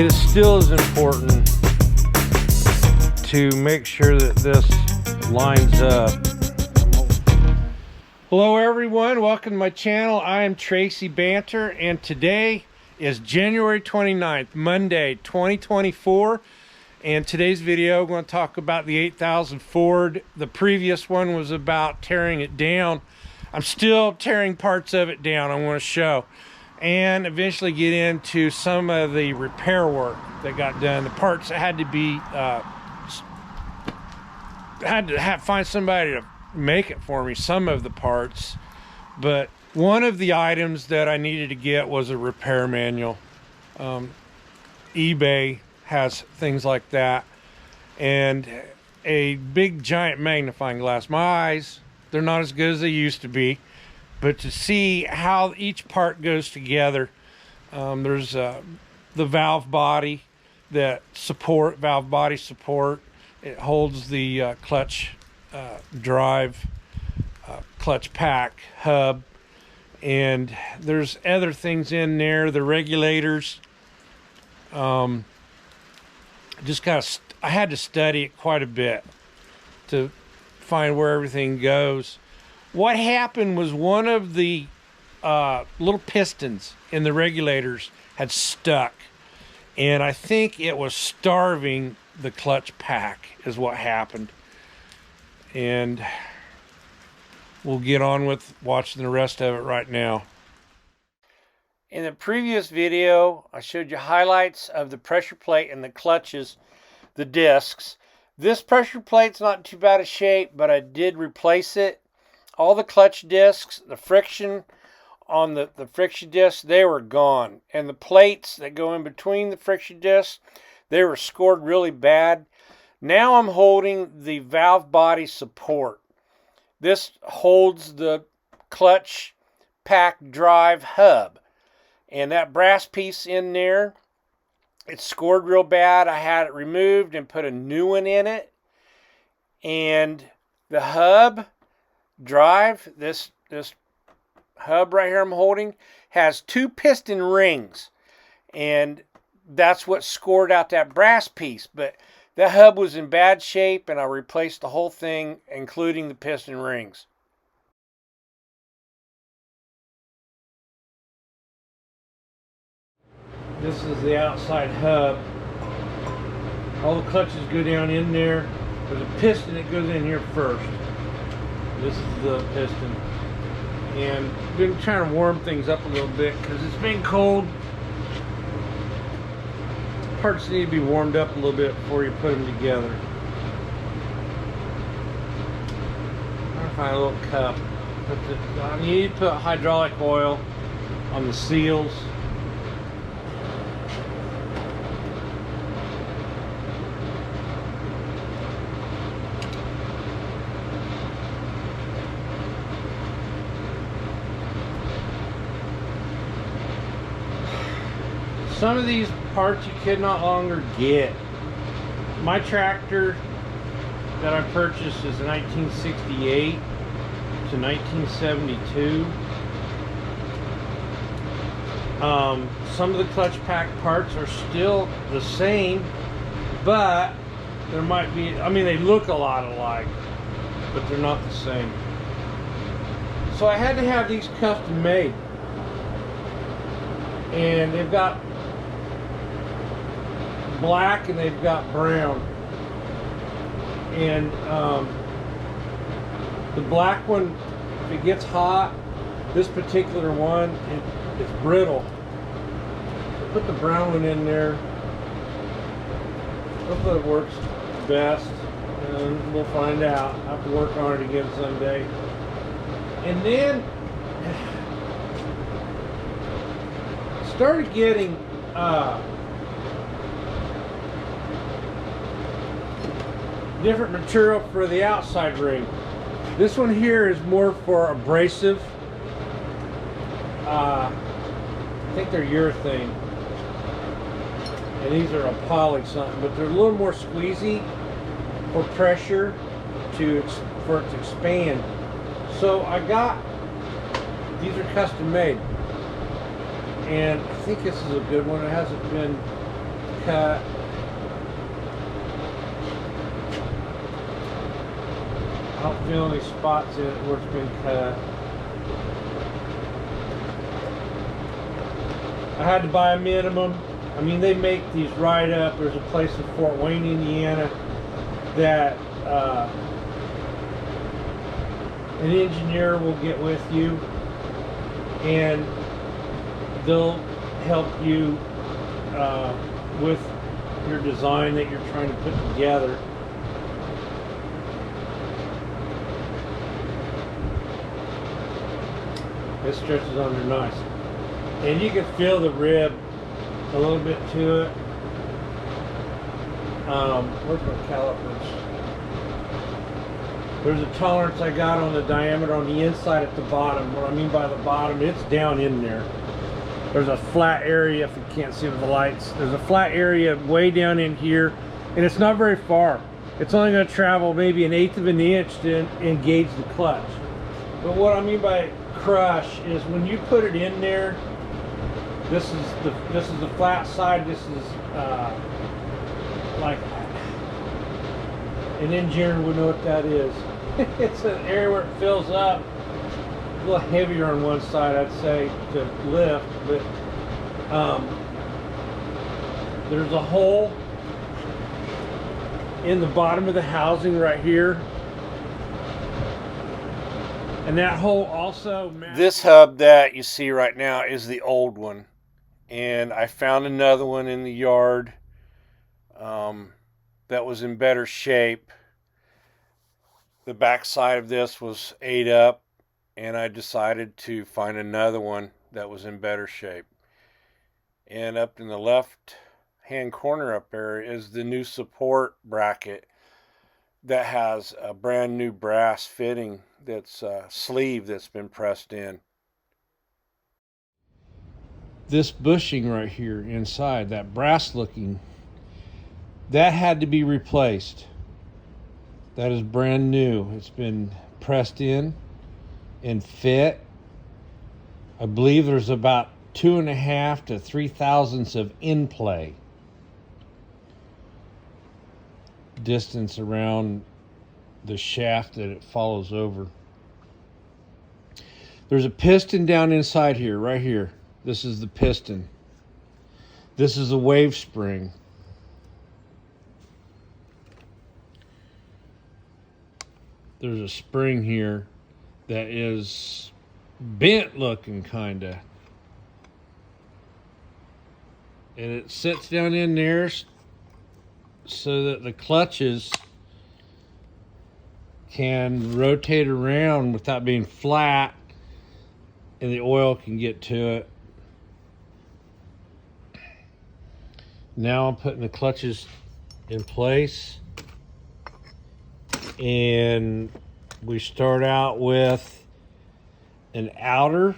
it still is important to make sure that this lines up. Hello everyone, welcome to my channel. I am Tracy Banter, and today is January 29th, Monday 2024. And today's video, I'm going to talk about the 8000 Ford. The previous one was about tearing it down. I'm still tearing parts of it down, I want to show. And eventually get into some of the repair work that got done. The parts that had to be, find somebody to make it for me, some of the parts. But one of the items that I needed to get was a repair manual. eBay has things like that, and a big giant magnifying glass. My eyes, they're not as good as they used to be, but to see how each part goes together, there's the valve body that valve body support. It holds the clutch drive, clutch pack hub, and there's other things in there, the regulators. I had to study it quite a bit to find where everything goes. What happened was one of the little pistons in the regulators had stuck, and I think it was starving the clutch pack is what happened. And we'll get on with watching the rest of it right now. In the previous video, I showed you highlights of the pressure plate and the clutches, the discs. This pressure plate's not too bad a shape, but I did replace it. All the clutch discs, the friction on the friction discs, they were gone. And the plates that go in between the friction discs, they were scored really bad. Now I'm holding the valve body support. This holds the clutch pack drive hub. And that brass piece in there, it's scored real bad. I had it removed and put a new one in it. And the hub drive, this hub right here I'm holding, has two piston rings. And that's what scored out that brass piece. But the hub was in bad shape, and I replaced the whole thing, including the piston rings. This is the outside hub. All the clutches go down in there. There's a piston that goes in here first. This is the piston. And been trying to warm things up a little bit because it's been cold. Parts need to be warmed up a little bit before you put them together. I'm trying to find a little cup. You need to put hydraulic oil on the seals. Some of these parts you could not longer get. My tractor that I purchased is 1968 to 1972. Some of the clutch pack parts are still the same, but there might be, they look a lot alike, but they're not the same. So I had to have these custom made. And they've got black and they've got brown, and the black one, if it gets hot, this particular one, it's brittle. So put the brown one in there. Hopefully it works best, and we'll find out. I'll have to work on it again someday. And then started getting different material for the outside ring. This one here is more for abrasive. I think they're urethane, and these are a poly something, but they're a little more squeezy for pressure for it to expand. So I got, these are custom made, and I think this is a good one. It hasn't been cut. I don't feel any spots in it where it's been cut. I had to buy a minimum. I mean, they make these right up. There's a place in Fort Wayne, Indiana, that an engineer will get with you and they'll help you with your design that you're trying to put together. It stretches under nice. And you can feel the rib a little bit to it. Where's my calipers? There's a tolerance I got on the diameter on the inside at the bottom. What I mean by the bottom, it's down in there. There's a flat area, if you can't see with the lights. There's a flat area way down in here, and it's not very far. It's only going to travel maybe 1/8 of an inch to engage the clutch. But what I mean by crush is when you put it in there, this is the flat side. This is like an engineer would know what that is. It's an area where it fills up. A little heavier on one side, I'd say, to lift, but there's a hole in the bottom of the housing right here, and that hole also matches. This hub that you see right now is the old one, and I found another one in the yard that was in better shape. The back side of this was ate up, and I decided to find another one that was in better shape. And up in the left hand corner up there is the new support bracket that has a brand new brass fitting, that's a sleeve that's been pressed in. This bushing right here inside, that brass looking, that had to be replaced. That is brand new. It's been pressed in and fit. I believe there's about 2.5 to 3 thousandths of in play distance around the shaft that it follows over. There's a piston down inside here, right here. This is the piston. This is the wave spring. There's a spring here that is bent looking, kinda, and it sits down in there so that the clutches can rotate around without being flat, and the oil can get to it. Now I'm putting the clutches in place, and we start out with an outer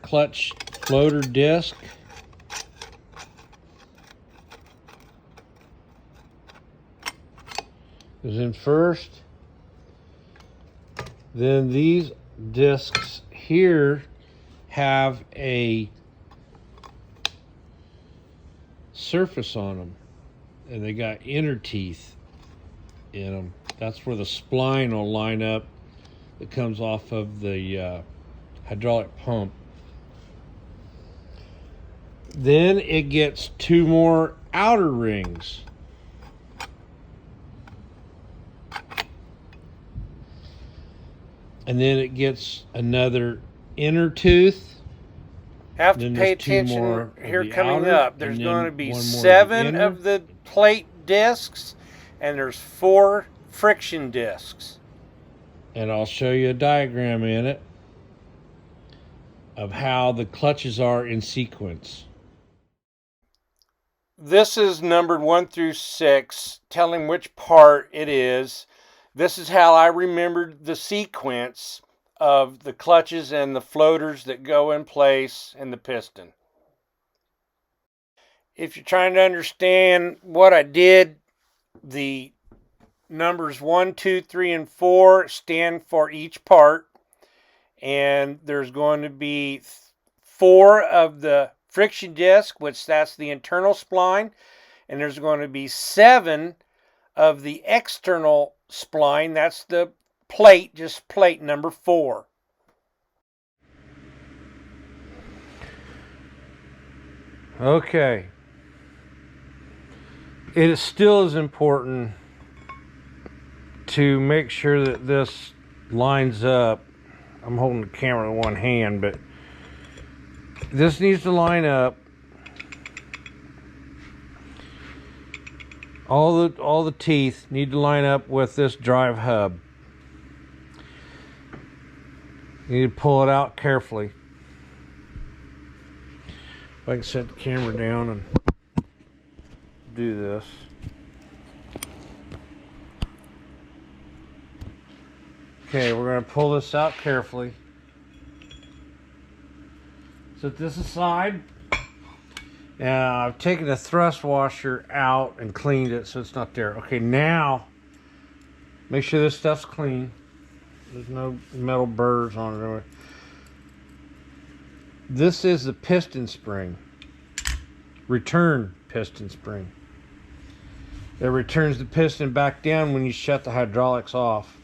clutch floater disc. Goes in first. Then these discs here have a surface on them, and they got inner teeth in them. That's where the spline will line up that comes off of the hydraulic pump. Then it gets 2 more outer rings. And then it gets another inner tooth. Have to pay attention here coming up. There's going to be 7 of the plate discs, and there's 4 friction discs. And I'll show you a diagram in it of how the clutches are in sequence. This is numbered 1 through 6, telling which part it is. This is how I remembered the sequence of the clutches and the floaters that go in place in the piston. If you're trying to understand what I did, the numbers 1, 2, 3, and 4 stand for each part. and there's going to be 4 of the friction disc, which that's the internal spline, and there's going to be 7 of the external spline, that's the plate, just plate number 4. Okay. It is still as important to make sure that this lines up. I'm holding the camera in one hand, but this needs to line up. All the teeth need to line up with this drive hub. You need to pull it out carefully. If I can set the camera down and do this. Okay, we're going to pull this out carefully. Set this aside. Now I've taken the thrust washer out and cleaned it so it's not there. Okay, now make sure this stuff's clean. There's no metal burrs on it. This is the piston spring. Return piston spring. It returns the piston back down when you shut the hydraulics off.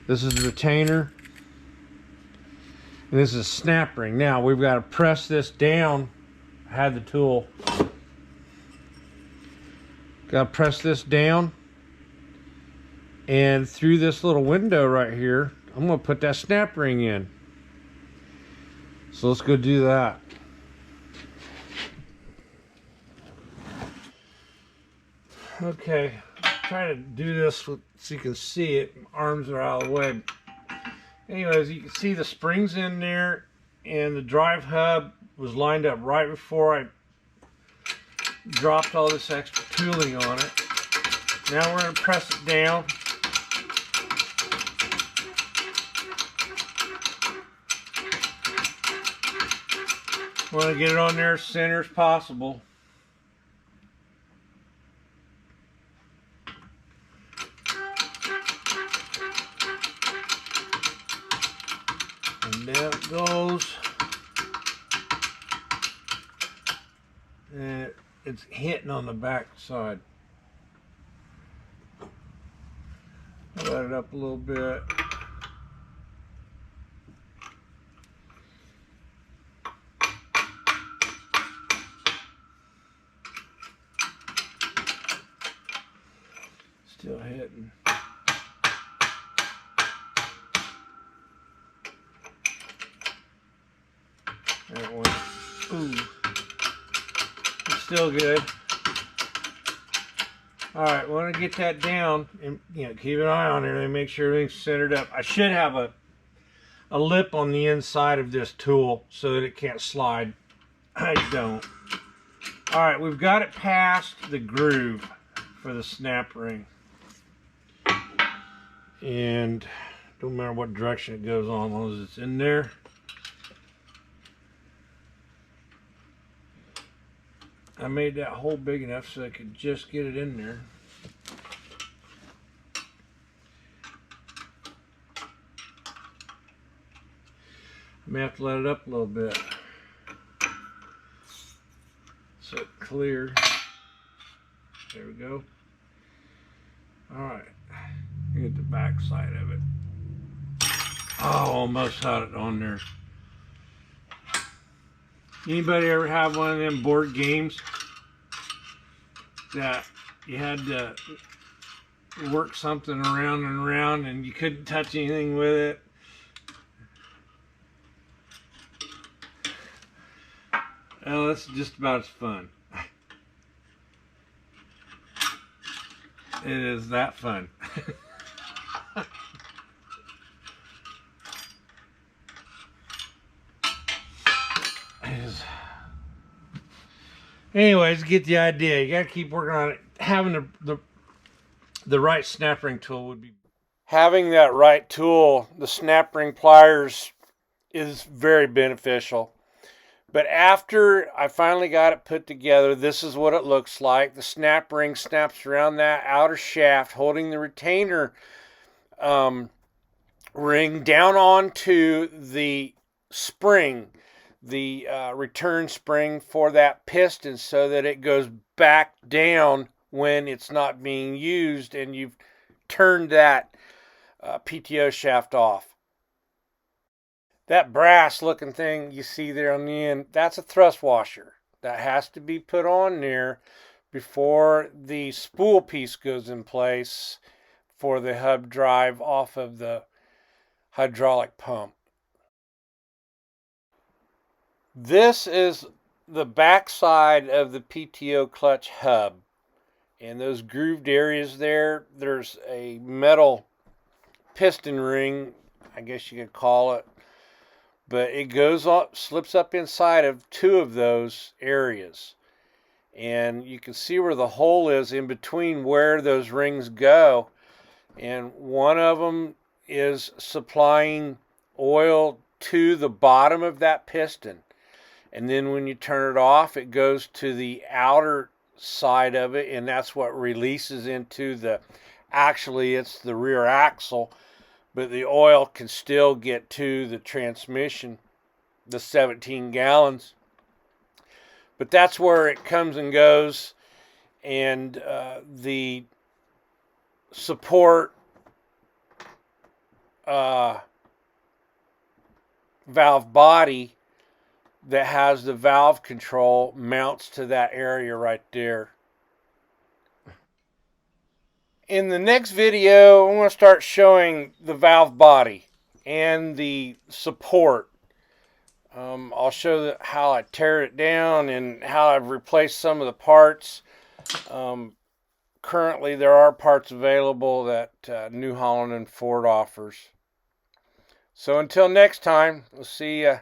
This is the retainer. And this is a snap ring. Now we've got to press this down. I had the tool. Got to press this down. And through this little window right here, I'm going to put that snap ring in. So let's go do that. Okay, try to do this so you can see it. My arms are out of the way. Anyways, you can see the springs in there, and the drive hub was lined up right before I dropped all this extra tooling on it. Now we're going to press it down. Want to get it on there as center as possible. And there it goes. And it's hitting on the back side. Let it up a little bit. Still hitting. That one. Ooh. It's still good. Alright, want to get that down and keep an eye on it and make sure everything's centered up. I should have a lip on the inside of this tool so that it can't slide. I don't. Alright, we've got it past the groove for the snap ring. And don't matter what direction it goes on, as long as it's in there. I made that hole big enough so I could just get it in there. I may have to let it up a little bit so it clears. There we go. Alright, get the back side of it. Oh, almost had it on there. Anybody ever have one of them board games that you had to work something around and around and you couldn't touch anything with it? Well, that's just about as fun. It is that fun. Anyways, get the idea. You got to keep working on it. Having the right snap ring tool would be. Having that right tool, the snap ring pliers, is very beneficial. But after I finally got it put together, this is what it looks like. The snap ring snaps around that outer shaft, holding the retainer ring down onto the spring, the return spring for that piston, so that it goes back down when it's not being used and you've turned that PTO shaft off. That brass looking thing you see there on the end, that's a thrust washer. That has to be put on there before the spool piece goes in place for the hub drive off of the hydraulic pump. This is the backside of the PTO clutch hub. And those grooved areas there, there's a metal piston ring, I guess you could call it. But it goes up, slips up inside of two of those areas. And you can see where the hole is in between where those rings go. And one of them is supplying oil to the bottom of that piston. And then when you turn it off, it goes to the outer side of it, and that's what releases into the, actually it's the rear axle, but the oil can still get to the transmission, the 17 gallons. But that's where it comes and goes, and the support valve body that has the valve control mounts to that area right there. In the next video, I'm going to start showing the valve body and the support. I'll show how I tear it down and how I've replaced some of the parts. Currently, there are parts available that New Holland and Ford offers. So until next time, we'll see you.